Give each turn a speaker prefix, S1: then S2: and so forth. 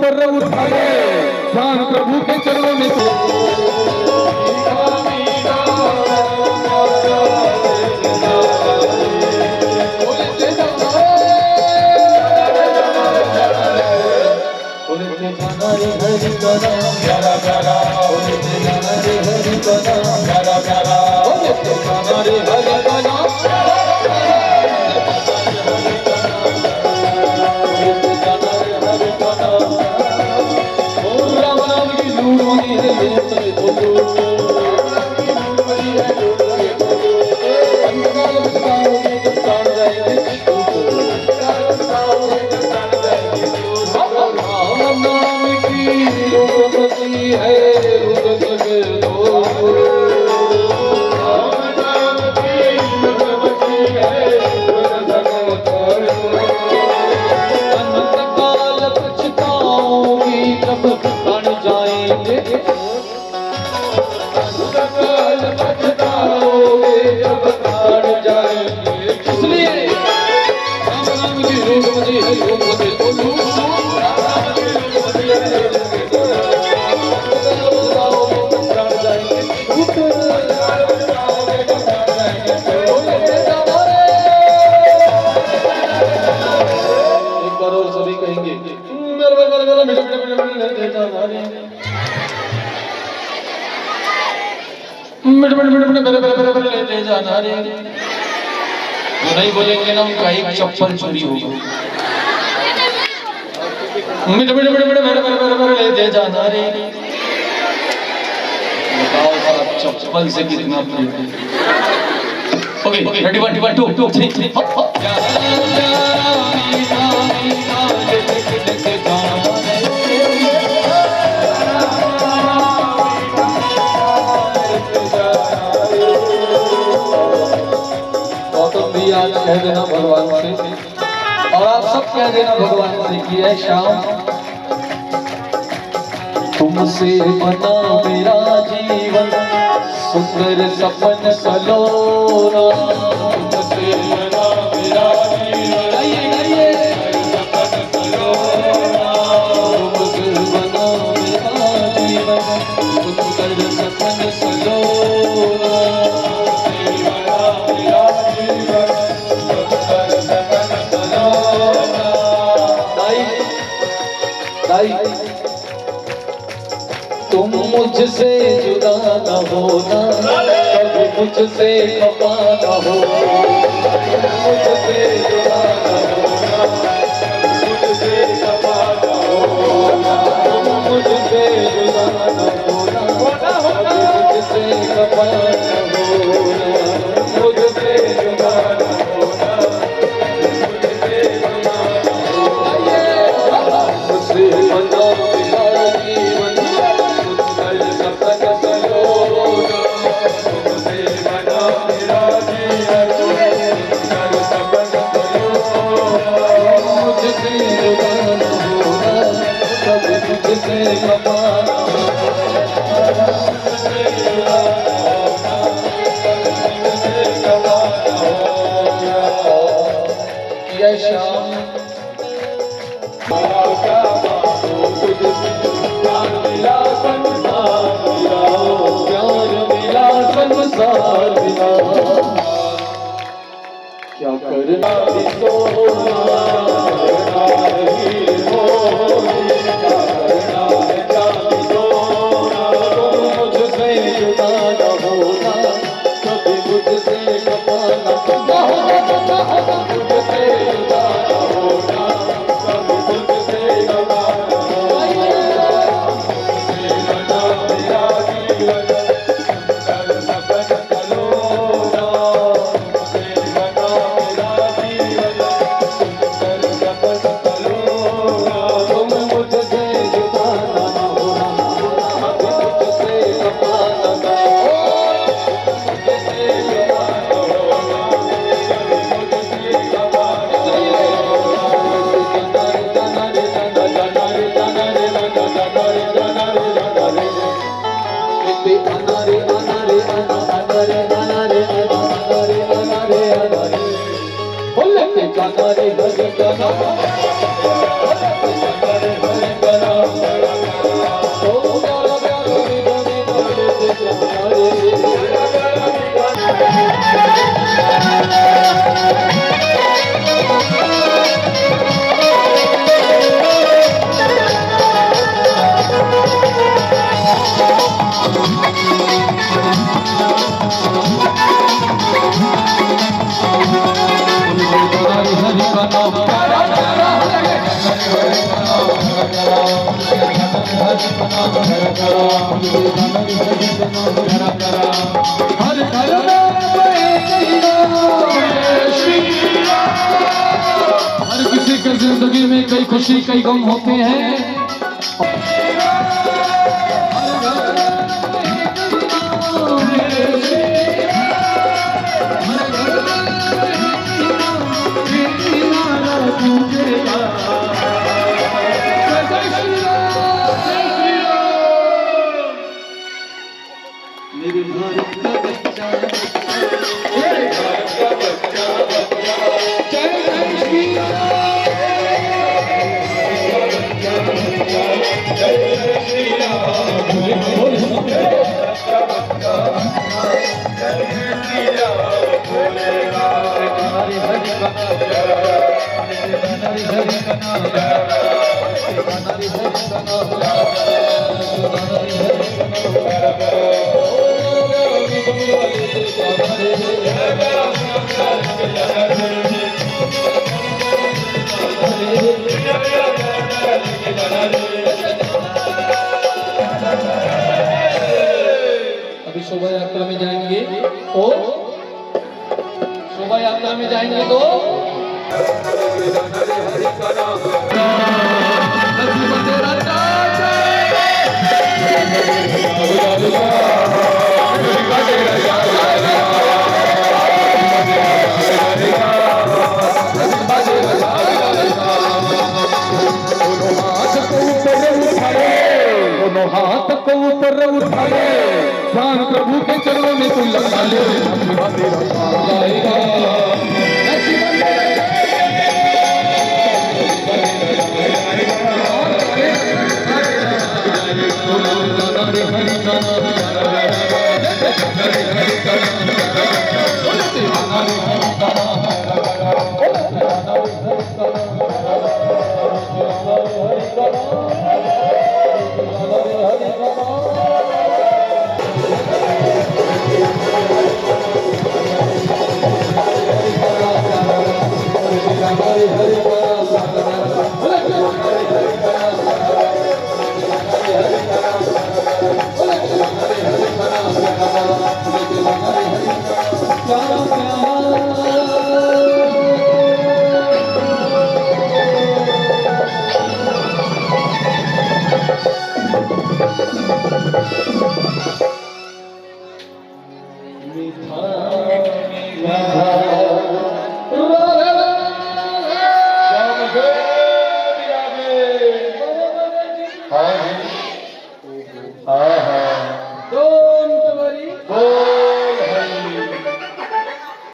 S1: पर उठा ले ध्यान प्रभु के चरणों में ले जाना रे। तो नहीं बोलेंगे ना उनका एक चप्पल चोरी होगा। ले दे जाना रे। बताओ साहब चप्पल से कितना प्रेम। ओके रेडी 1 2 3 आज कह देना भगवान से और आप सब कह देना भगवान से कि है श्याम तुमसे बना मेरा जीवन सुंदर सपन सलोना तुमसे बना मेरा जीवन सपन सलोना तुमसे बना मेरा जीवन सुंदर सपन सलोना तुम मुझसे जुदा न होना कभी मुझसे खफा न हो मुझसे जुदा न होना मुझसे खफा न होना मुझसे जुदा न होना मुझसे खफा न होना मुझसे जुदा न होना मुझसे जुदा न होना मुझसे बना मेरा जीवन क्या करना मुझसे जुदा न होना कभी मुझसे खफा न होना मुझसे जुदा न होना कभी मुझसे खफा न होना मुझसे बना मेरा जीवन सुंदर सपन सलोना मुझसे बना मेरा जीवन सुंदर सपन सलोना तुम मुझसे जुदा न होना मुझसे खफा न होना मुझसे जुदा न होना कभी मुझसे खफा न होना करा करा हर घर में हर किसी के जिंदगी में कई खुशी कई गम होते हैं। मेरे भारत का बच्चा मेरे भारत का बच्चा जय जय श्री राम जय जय श्री राम बोलेगा हरि हरि अभी शोभा यात्रा में जाएंगे तो शोभा यात्रा में जाएंगे तो हाथ को ऊपर उठा ले ध्यान प्रभु के चरणों में तू लगा ले हरि